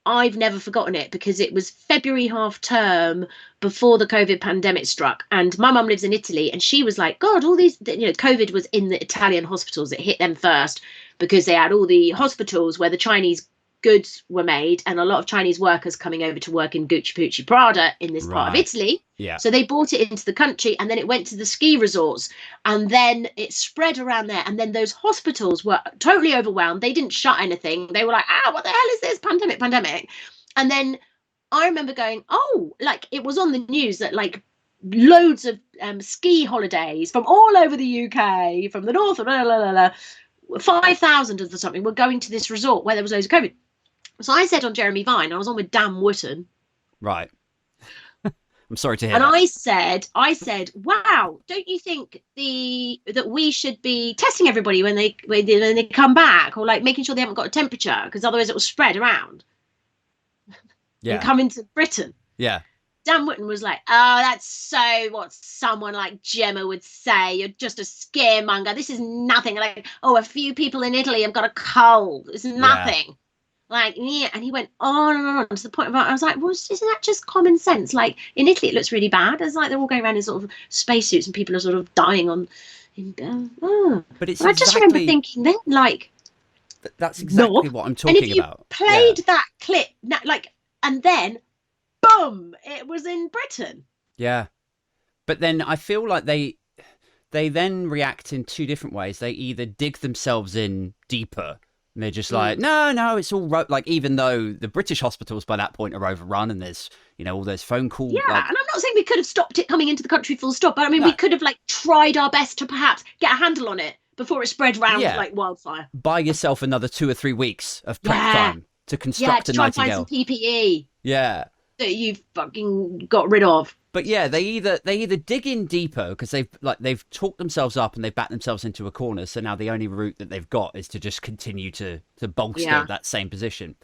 I've never forgotten it, because it was February half term before the COVID pandemic struck, and my mum lives in Italy, and she was like, God, all these, you know, COVID was in the Italian hospitals. It hit them first because they had all the hospitals where the Chinese goods were made, and a lot of Chinese workers coming over to work in Gucci Pucci Prada in this part of Italy. Yeah. So they brought it into the country, and then it went to the ski resorts, and then it spread around there. And then those hospitals were totally overwhelmed. They didn't shut anything. They were like, what the hell is this? Pandemic. And then I remember going, like, it was on the news that like loads of ski holidays from all over the UK, from the north, 5,000 of something were going to this resort where there was loads of COVID. So I said on Jeremy Vine, I was on with Dan Wootton. Right. I'm sorry to hear and that. I said, wow, don't you think that we should be testing everybody when they come back, or like making sure they haven't got a temperature, because otherwise it will spread around. Yeah. And come into Britain. Yeah. Dan Wootton was like, oh, that's so what someone like Jemma would say. You're just a scaremonger. This is nothing. Like, oh, a few people in Italy have got a cold. It's Yeah. nothing. Like, yeah. And he went on and on to the point of, I was like, well, isn't that just common sense? Like, in Italy, it looks really bad. It's like they're all going around in sort of spacesuits and people are sort of dying on. But it's And I just remember thinking then, like, that's exactly what I'm and talking if you about. played that clip, like, and then, boom, it was in Britain. Yeah. But then I feel like they then react in two different ways. They either dig themselves in deeper and they're just like, no, it's all right. Like, even though the British hospitals by that point are overrun and there's, all those phone calls. Yeah, like, and I'm not saying we could have stopped it coming into the country full stop, but I mean, we could have like tried our best to perhaps get a handle on it before it spread round like wildfire. Buy yourself another 2 or 3 weeks of prep time to construct a try Nightingale. And find some PPE. Yeah. That you've fucking got rid of. But yeah, they either dig in deeper because they've talked themselves up and they've backed themselves into a corner. So now the only route that they've got is to just continue to bolster that same position,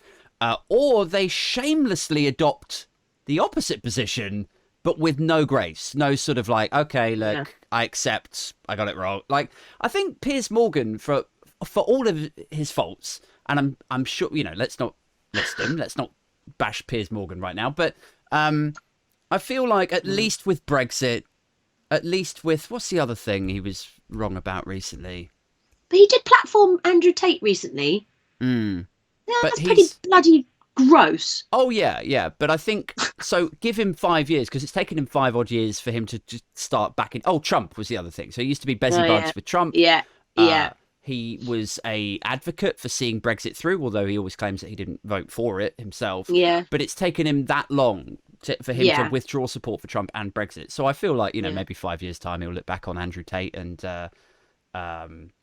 or they shamelessly adopt the opposite position, but with no grace, no sort of like, okay, look, I accept, I got it wrong. Like, I think Piers Morgan, for all of his faults, and I'm sure, let's not list him, let's not bash Piers Morgan right now, but I feel like at least with Brexit, at least with, what's the other thing he was wrong about recently? But he did platform Andrew Tate recently. Yeah, but that's pretty bloody gross. Oh, yeah. But I think, so give him 5 years, because it's taken him 5 odd years for him to just start backing. Oh, Trump was the other thing. So he used to be Bezzy Bugs with Trump. Yeah. He was a advocate for seeing Brexit through, although he always claims that he didn't vote for it himself. Yeah. But it's taken him that long for him to withdraw support for Trump and Brexit. So I feel like, maybe 5 years' time he'll look back on Andrew Tate and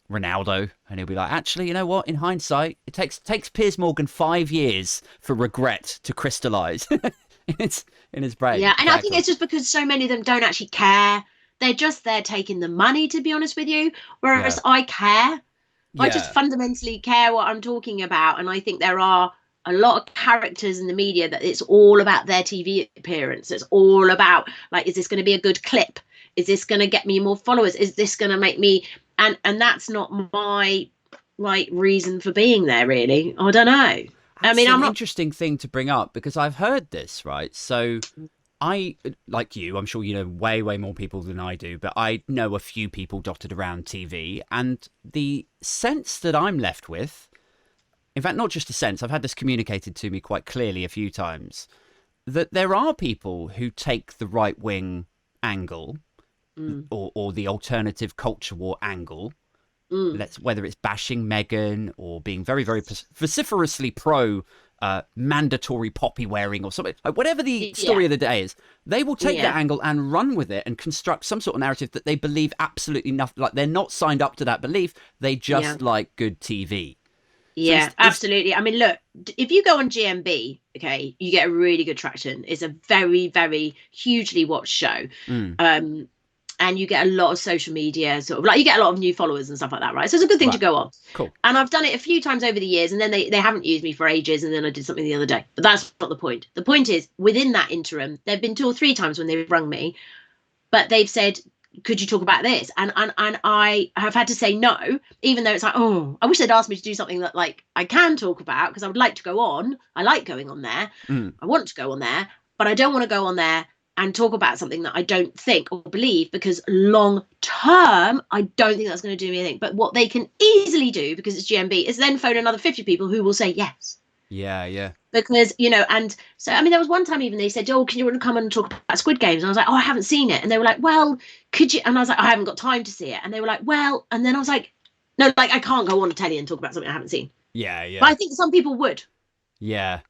Ronaldo and he'll be like, actually, you know what? In hindsight, it takes Piers Morgan 5 years for regret to crystallise in his brain. Yeah, and I think it's just because so many of them don't actually care. They're just there taking the money, to be honest with you. Whereas I care. I just fundamentally care what I'm talking about. And I think there are a lot of characters in the media that it's all about their TV appearance. It's all about, like, is this going to be a good clip? Is this going to get me more followers? Is this going to make me... And that's not my, like, reason for being there, really. I don't know. That's an interesting thing to bring up, because I've heard this, right? So I, like you, I'm sure you know way, way more people than I do, but I know a few people dotted around TV, and the sense that I'm left with, in fact, not just a sense, I've had this communicated to me quite clearly a few times, that there are people who take the right-wing angle, or the alternative culture war angle, whether it's bashing Meghan or being very, very vociferously pro mandatory poppy wearing or something, like whatever the story of the day is, they will take that angle and run with it and construct some sort of narrative that they believe absolutely nothing. Like, they're not signed up to that belief. They just like good TV. Yeah, absolutely. I mean, look, if you go on GMB, okay, you get a really good traction. It's a very, very hugely watched show. And you get a lot of social media, sort of like, you get a lot of new followers and stuff like that, right? So it's a good thing to go on. Cool. And I've done it a few times over the years, and then they haven't used me for ages, and then I did something the other day. But that's not the point. The point is, within that interim, there have been 2 or 3 times when they've rung me, but they've said, could you talk about this? And I have had to say no, even though it's like, oh, I wish they'd asked me to do something that, like, I can talk about, because I would like to go on. I like going on there. I want to go on there, but I don't want to go on there and talk about something that I don't think or believe, because long term, I don't think that's going to do me anything. But what they can easily do, because it's GMB, is then phone another 50 people who will say yes. Yeah. Because, and so, I mean, there was one time even they said, oh, can you want to come and talk about Squid Games? And I was like, oh, I haven't seen it. And they were like, well, could you? And I was like, I haven't got time to see it. And they were like, well, and then I was like, no, like, I can't go on telly and talk about something I haven't seen. Yeah. But I think some people would. Yeah.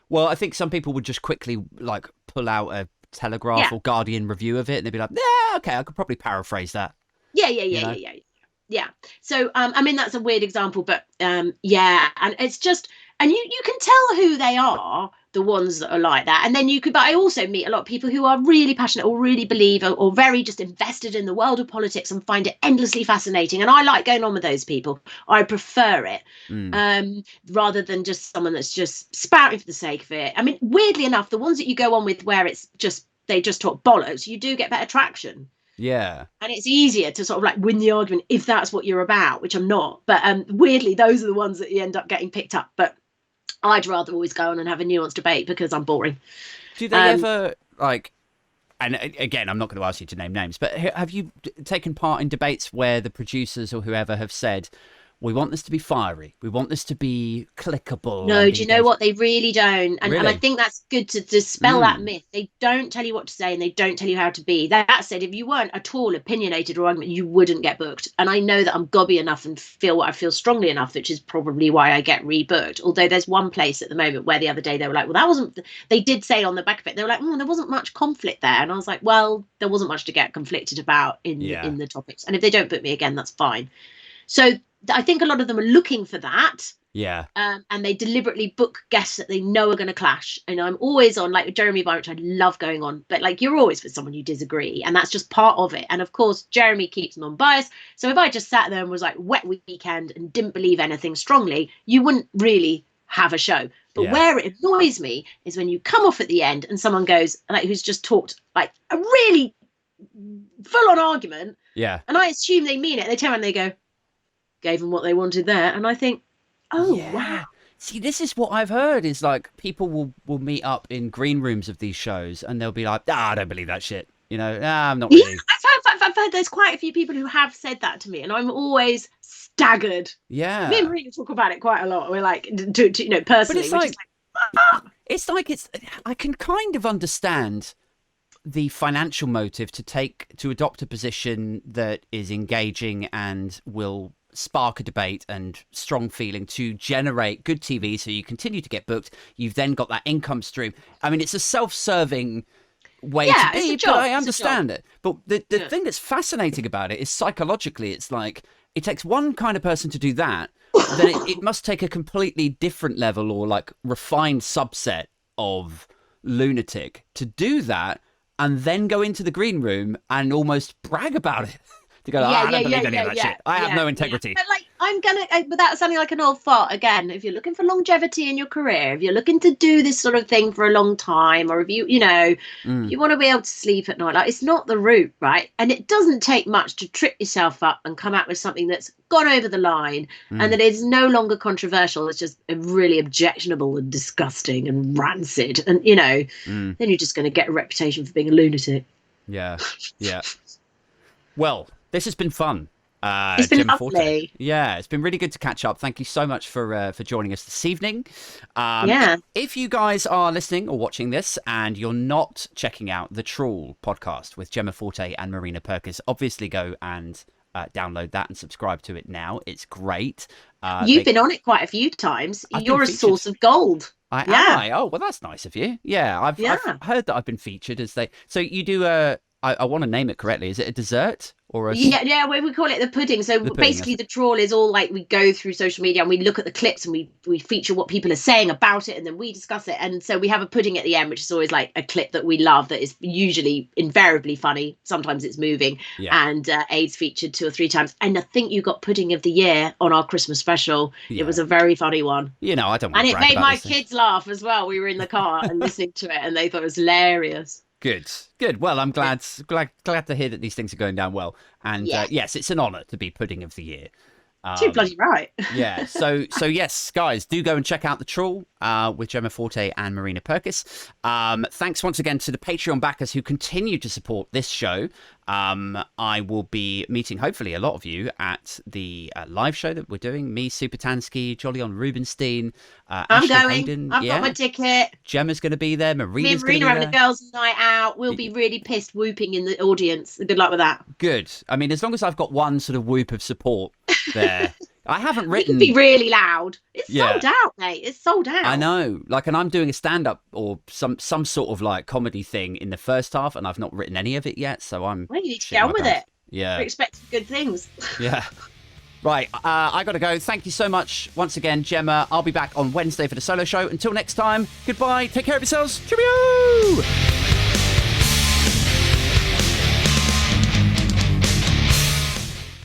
Well, I think some people would just quickly, like, pull out a Telegraph or Guardian review of it, and they'd be like, yeah, okay, I could probably paraphrase that. Yeah. So I mean, that's a weird example, but and it's just, and you can tell who they are, the ones that are like that. And then but I also meet a lot of people who are really passionate or really believe or very just invested in the world of politics and find it endlessly fascinating. And I like going on with those people. I prefer it rather than just someone that's just spouting for the sake of it. I mean, weirdly enough, the ones that you go on with where it's just they just talk bollocks, you do get better traction. Yeah. And it's easier to sort of like win the argument if that's what you're about, which I'm not. But weirdly, those are the ones that you end up getting picked up. But I'd rather always go on and have a nuanced debate because I'm boring. Do they ever, like, and again, I'm not going to ask you to name names, but have you taken part in debates where the producers or whoever have said, we want this to be fiery, we want this to be clickable? No, do you know what? They really don't. And, Really? and I think that's good to dispel that myth. They don't tell you what to say and they don't tell you how to be. That said, if you weren't at all opinionated or argument, you wouldn't get booked. And I know that I'm gobby enough and feel what I feel strongly enough, which is probably why I get rebooked. Although there's one place at the moment where the other day they were like, well, that wasn't, they did say on the back of it, they were like, there wasn't much conflict there. And I was like, well, there wasn't much to get conflicted about in the topics. And if they don't book me again, that's fine. So I think a lot of them are looking for that. Yeah. And they deliberately book guests that they know are going to clash. And I'm always on, like, Jeremy By, which I love going on. But, like, you're always with someone you disagree. And that's just part of it. And, of course, Jeremy keeps non-biased. So if I just sat there and was, like, wet weekend and didn't believe anything strongly, you wouldn't really have a show. But where it annoys me is when you come off at the end and someone goes, like, who's just talked, like, a really full-on argument. Yeah. And I assume they mean it. They turn around and they go, gave them what they wanted there. And I think, wow. See, this is what I've heard is like people will meet up in green rooms of these shows and they'll be like, I don't believe that shit. You know, I'm not really. Yeah, I've heard there's quite a few people who have said that to me and I'm always staggered. Yeah. Me and Marina talk about it quite a lot. We're like, to, you know, personally. But it's like, I can kind of understand the financial motive to adopt a position that is engaging and will spark a debate and strong feeling to generate good TV so you continue to get booked. You've then got that income stream. I mean, it's a self-serving way to be, but I understand it. But the thing that's fascinating about it is psychologically, it's like it takes one kind of person to do that, then it must take a completely different level or like refined subset of lunatic to do that and then go into the green room and almost brag about it. To go, I don't believe any of that shit. I have no integrity. But like, I'm gonna, without sounding like an old fart again, if you're looking for longevity in your career, if you're looking to do this sort of thing for a long time, or if you want to be able to sleep at night, like it's not the route, right? And it doesn't take much to trip yourself up and come out with something that's gone over the line and that is no longer controversial. It's just really objectionable and disgusting and rancid, and then you're just going to get a reputation for being a lunatic. Yeah. Well, this has been fun. It's been Jemma lovely. Forte. Yeah, it's been really good to catch up. Thank you so much for joining us this evening. If you guys are listening or watching this and you're not checking out the Trawl podcast with Jemma Forte and Marina Purkiss, obviously go and download that and subscribe to it now. It's great. You've been on it quite a few times. You're a source of gold. Am I? Oh, well, that's nice of you. Yeah, I've heard that I've been featured as they. So you do I want to name it correctly. Is it a dessert or a? Yeah, we call it the pudding. So basically, the Trawl is all like we go through social media and we look at the clips and we feature what people are saying about it and then we discuss it. And so we have a pudding at the end, which is always like a clip that we love that is usually invariably funny. Sometimes it's moving. And Aid's featured 2 or 3 times. And I think you got Pudding of the Year on our Christmas special. It was a very funny one. I don't want to brag. And it made my kids laugh as well. We were in the car and listening to it and they thought it was hilarious. Good. Well, I'm glad to hear that these things are going down well. And yes, it's an honour to be Pudding of the Year. Too bloody right. Yeah. So yes, guys, do go and check out the Trawl with Jemma Forte and Marina Purkiss. Thanks once again to the Patreon backers who continue to support this show. I will be meeting hopefully a lot of you at the live show that we're doing. Me, Super Tansky, Jolly on Rubenstein. I'm going. Hayden. I've got my ticket. Gemma's going to be there. Marina's going to be there. Having a girls' night out. We'll be really pissed whooping in the audience. Good luck with that. Good. I mean, as long as I've got one sort of whoop of support there. I haven't written. You can be really loud. It's sold out, mate. It's sold out. I know. Like, and I'm doing a stand-up or some sort of like comedy thing in the first half, and I've not written any of it yet. So I'm. Well, you need to get on with it. Yeah. We're expecting good things. Yeah. Right. I got to go. Thank you so much once again, Jemma. I'll be back on Wednesday for the solo show. Until next time. Goodbye. Take care of yourselves. Cheerio.